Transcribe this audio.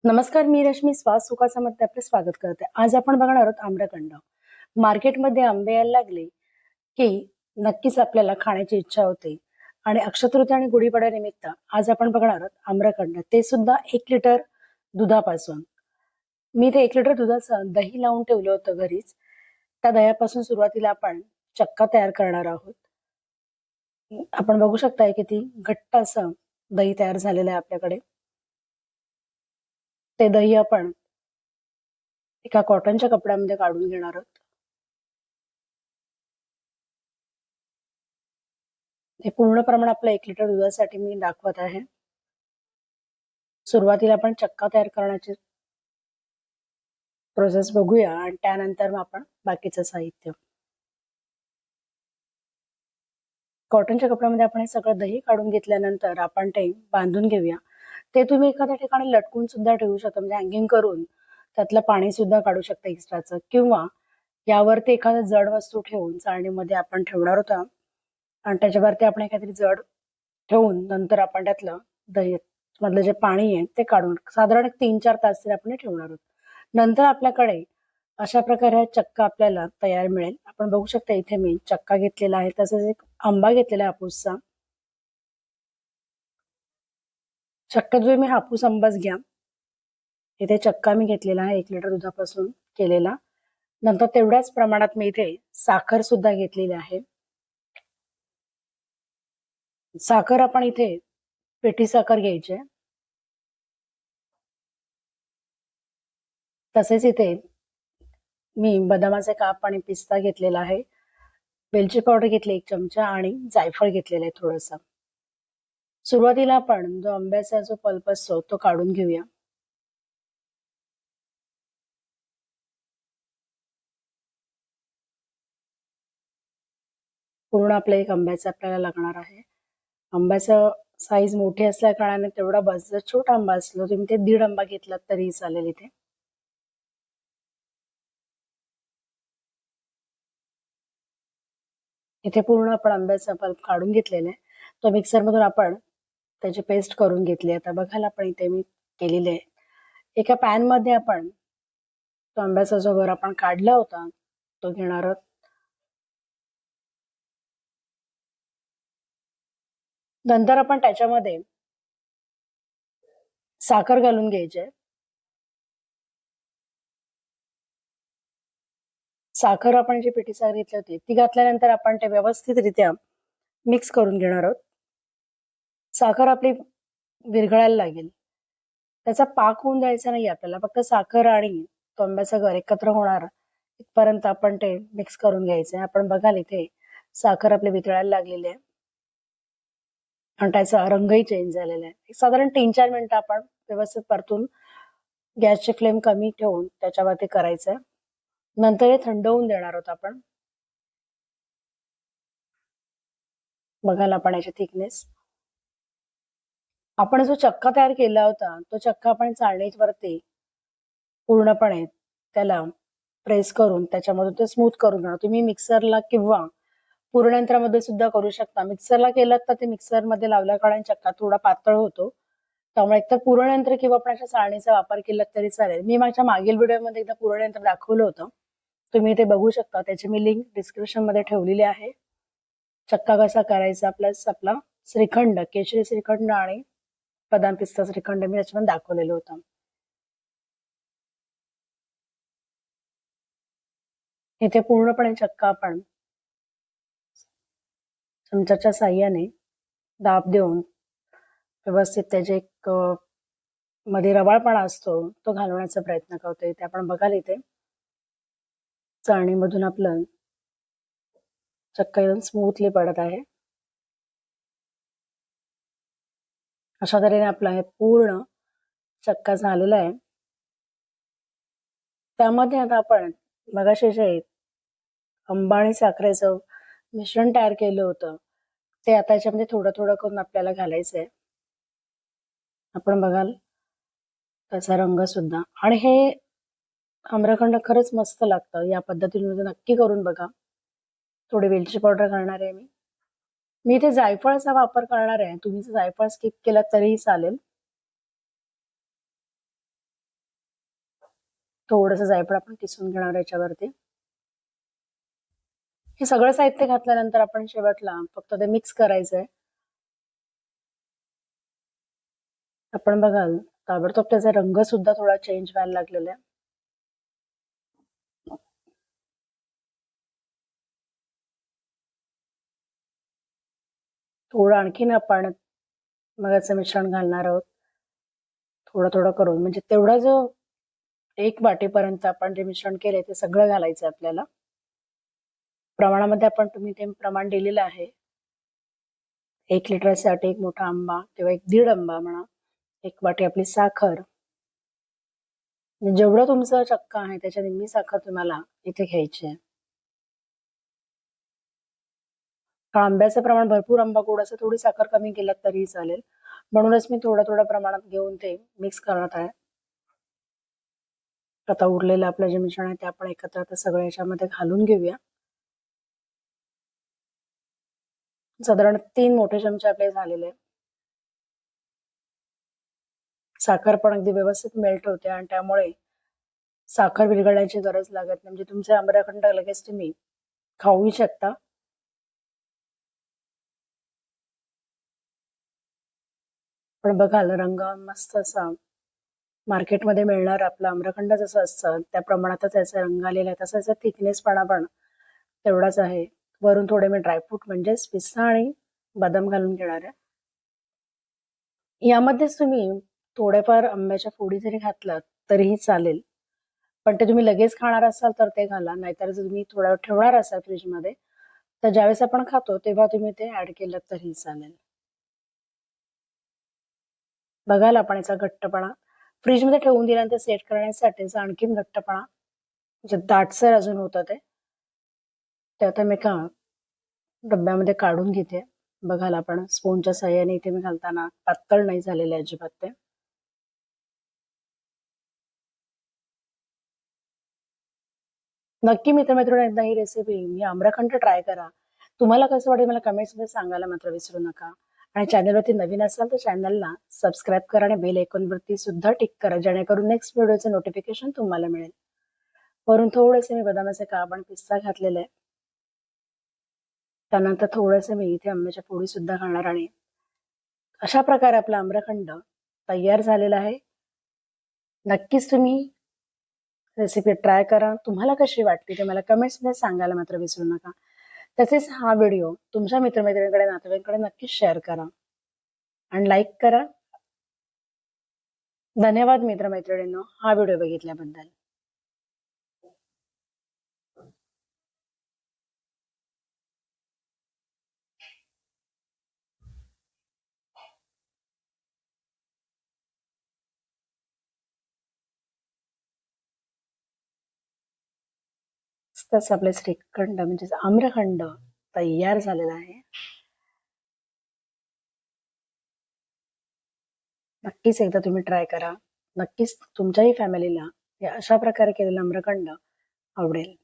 नमस्कार, मी रश्मी स्वाद सुखाचामध्ये आपले स्वागत करते. आज आपण बघणार आहोत आम्रखंड. मार्केटमध्ये आंबे यायला लागले की नक्कीच आपल्याला खाण्याची इच्छा होते आणि अक्षयतृतीया आणि गुढीपाडव्यानिमित्त आज आपण बघणार आहोत आम्रखंड, ते सुद्धा 1 लिटर दुधापासून. मी ते 1 लिटर दुधाचं दही लावून ठेवलं होतं घरीच. त्या दह्यापासून सुरुवातीला आपण चक्का तयार करणार आहोत. आपण बघू शकताय किती घट्ट असं दही तयार झालेलं आहे आपल्याकडे. ते दही आपण एका कॉटनच्या कपड्यामध्ये काढून घेणार आहोत. हे पूर्ण प्रमाण आपलं 1 लिटर दुधासाठी मी दाखवत आहे. सुरुवातीला आपण चक्का तयार करण्याची प्रोसेस बघूया आणि त्यानंतर मग आपण बाकीचं साहित्य. कॉटनच्या कपड्यामध्ये आपण हे सगळं दही काढून घेतल्यानंतर आपण ते बांधून घेऊया. ते तुम्ही एखाद्या ठिकाणी लटकून सुद्धा ठेवू शकता, म्हणजे हँगिंग करून त्यातलं पाणी सुद्धा काढू शकता एक्स्ट्राचं, किंवा यावरती एखादं जड वस्तू ठेवून चाळणीमध्ये आपण ठेवणार होता आणि त्याच्यावरती आपण एखादी जड ठेवून नंतर आपण त्यातलं दही मधलं जे पाणी आहे ते काढून साधारण 3-4 तास तरी आपण हे ठेवणार आहोत. नंतर आपल्याकडे अशा प्रकारे हा चक्का आपल्याला तयार मिळेल. आपण बघू शकता इथे मी चक्का घेतलेला आहे, तसेच एक आंबा घेतलेला आहे हापूसचा. शक्यतो तुम्ही हापूस आंबाच घ्या. इथे चक्का मी घेतलेला आहे 1 लिटर दुधापासून केलेला. नंतर तेवढ्याच प्रमाणात मी इथे साखर सुद्धा घेतलेली आहे. साखर आपण इथे पेठी साखर घ्यायची आहे. तसेच इथे मी बदामाचे काप आणि पिस्ता घेतलेला आहे. वेलची पावडर घेतली 1 चमचा आणि जायफळ घेतलेलं आहे थोडंसं. सुरुवातीला आपण जो आंब्याचा जो पल्प असतो तो काढून घेऊया. पूर्ण आपलं एक आंब्याचं आपल्याला लागणार आहे. आंब्याचं साईज मोठी असल्या कारणाने तेवढा बस. जर छोटा आंबा असलो तुम्ही ते 1.5 आंबा घेतलात तरी चालेल. इथे पूर्ण आपण आंब्याचा पल्प काढून घेतलेला आहे. तो मिक्सर मधून आपण त्याची पेस्ट करून घेतली. आता बघायला आपण इथे मी केलेले आहे. एका पॅन मध्ये आपण तो आंब्याचा जो गर आपण काढला होता तो घेणार आहोत. नंतर आपण त्याच्यामध्ये साखर घालून घ्यायची आहे. साखर आपण जी पिठी साखर घेतली होती ती घातल्यानंतर आपण ते व्यवस्थितरित्या मिक्स करून घेणार आहोत. साखर आपली विरघळायला लागेल. त्याचा पाक होऊन द्यायचा नाही आपल्याला, फक्त साखर आणि तो आंब्याचा गर एकत्र होणार इथपर्यंत आपण ते मिक्स करून घ्यायचंय. आपण बघाल इथे साखर आपली वितळायला लागलेली आहे आणि त्याचा रंगही चेंज झालेला आहे. साधारण 3-4 मिनिटं आपण व्यवस्थित परतून गॅसची फ्लेम कमी ठेवून त्याच्यावरती करायचंय. नंतर हे थंड होऊन देणार आहोत आपण. बघाल आपण याची थिकनेस. आपण जो चक्का तयार केला होता तो चक्का आपण चाळणीवरती पूर्णपणे त्याला प्रेस करून त्याच्यामधून ते स्मूथ करून घेणार. तुम्ही मिक्सरला किंवा पुरणयंत्रामध्ये सुद्धा करू शकता. मिक्सरला केलं तर ते मिक्सरमध्ये लावल्या कारण चक्का थोडा पातळ होतो, त्यामुळे एकतर पुरणयंत्र किंवा आपण अशा चाळणीचा वापर केला तरी चालेल. मी माझ्या मागील व्हिडिओमध्ये एकदा पुरणयंत्र दाखवलं होतं, तुम्ही ते बघू शकता. त्याची मी लिंक डिस्क्रिप्शन मध्ये ठेवलेली आहे. चक्का कसा करायचा, प्लस आपला श्रीखंड, केशरी श्रीखंड आणि बदाम पिस्ता श्रीखंड मी त्याच्यामध्ये दाखवलेलं होतं. इथे पूर्णपणे चक्का आपण चमच्याच्या साह्याने दाब देऊन व्यवस्थित त्याचे एक मध्ये रवाळपणा असतो तो घालवण्याचा प्रयत्न करतोय. ते आपण बघाल इथे चाळणीमधून आपलं चक्का एकदम स्मूथली पडत आहे. अशा तऱ्हेने आपला हे पूर्ण चक्का झालेला आहे. त्यामध्ये आता आपण मगाशी जे आंबा आणि साखरेचं मिश्रण तयार केलं होतं ते आता याच्यामध्ये थोडं थोडं करून आपल्याला घालायचंय. आपण बघाल त्याचा रंग सुद्धा. आणि हे आम्रखंड खरंच मस्त लागतं. या पद्धतीने नक्की करून बघा. थोडी वेलची पावडर घालणार आहे मी इथे जायफळाचा वापर करणार आहे. तुम्ही जर जायफळ स्किप केला तरीही चालेल. थोडस जायफळ आपण किसून घेणार याच्यावरती. हे सगळं साहित्य घातल्यानंतर आपण शेवटला फक्त ते मिक्स करायचंय. आपण बघाल ताबडतोब त्याचा रंग सुद्धा थोडा चेंज व्हायला लागलेला आहे. थोडं आणखीन आपण मगाचं मिश्रण घालणार आहोत, थोडं थोडं करून. म्हणजे तेवढा जो 1 वाटीपर्यंत आपण जे मिश्रण केलंय ते सगळं घालायचं आपल्याला. प्रमाणामध्ये आपण तुम्ही ते प्रमाण दिलेलं आहे. 1 लिटरसाठी 1 मोठा आंबा किंवा 1.5 आंबा म्हणा, 1 वाटी आपली साखर. जेवढं तुमचं चक्का आहे त्याच्या निम्मी साखर तुम्हाला इथे घ्यायची आहे. आंब्याचं प्रमाण भरपूर आंबा गोड असं थोडी साखर कमी केलात तरीही चालेल. म्हणूनच मी थोडं थोडं प्रमाणात घेऊन ते मिक्स करत आहे. आता उरलेलं आपलं जे मिश्रण आहे ते आपण एकत्र आता सगळं याच्यामध्ये घालून घेऊया. साधारण 3 मोठे चमचे आपले झालेले. साखर पण अगदी व्यवस्थित मेल्ट होते आणि त्यामुळे साखर विरघळण्याची गरज लागत नाही. म्हणजे तुमचे आम्रखंड लगेच तुम्ही खाऊही शकता. पण बघाल रंग मस्त असा मार्केटमध्ये मिळणार आपलं आम्रखंड जसं असतं त्या प्रमाणातच याचा रंग आलेला आहे. तसं याचा थिकनेसपणा पण तेवढाच आहे. वरून थोडे मी ड्रायफ्रूट म्हणजेच पिस्ता आणि बदाम घालून घेणार आहे. यामध्येच तुम्ही थोड्याफार आंब्याच्या फोडी जरी घातलात तरीही चालेल, पण ते तुम्ही लगेच खाणार असाल तर ते घाला. नाहीतर जर तुम्ही थोडा वेळ ठेवणार असाल फ्रीजमध्ये तर ज्यावेळेस आपण खातो तेव्हा तुम्ही ते ऍड केलं तरी चालेल. बघाल आपण याचा घट्टपणा फ्रीजमध्ये ठेवून दिल्यानंतर सेट करण्यासाठीचा आणखीन घट्टपणा म्हणजे दाटसर अजून होतं ते आता मी का डब्यामध्ये काढून घेते. बघाल आपण स्पूनच्या साह्याने इथे मी घालताना पातळ नाही झालेलं अजिबात ते. नक्की मित्रमैत्रिणी एकदा ही रेसिपी मी आम्रखंड ट्राय करा. तुम्हाला कसं वाटेल मला कमेंट्समध्ये सांगायला मात्र विसरू नका. आणि चॅनलवरती नवीन असाल तर चॅनलला सबस्क्राईब करा आणि बेल आयकॉनवरती सुद्धा टिक करा, जेणेकरून नेक्स्ट व्हिडिओचे नोटिफिकेशन तुम्हाला मिळेल. वरून थोडेसे मी बदामाचे काप आणि पिस्ता घातलेले आहे. त्यानंतर थोडेसे मी इथे आंब्याच्या फोडी सुद्धा घालणार आणि अशा प्रकारे आपला आम्रखंड तयार झालेला आहे. नक्कीच तुम्ही रेसिपी ट्राय करा. तुम्हाला कशी वाटते ते मला कमेंट्समध्ये सांगायला मात्र विसरू नका. तसेच हा व्हिडिओ तुमच्या मित्रमैत्रिणींकडे नातेवाईकांकडे नक्कीच शेअर करा आणि लाईक करा. धन्यवाद मित्रमैत्रिणींनो हा व्हिडिओ बघितल्याबद्दल. तसं आपले श्रीखंड म्हणजे आम्रखंड तयार झालेला आहे. नक्कीच एकदा तुम्ही ट्राय करा. नक्कीच तुमच्याही फॅमिलीला अशा प्रकारे केलेला आम्रखंड आवडेल.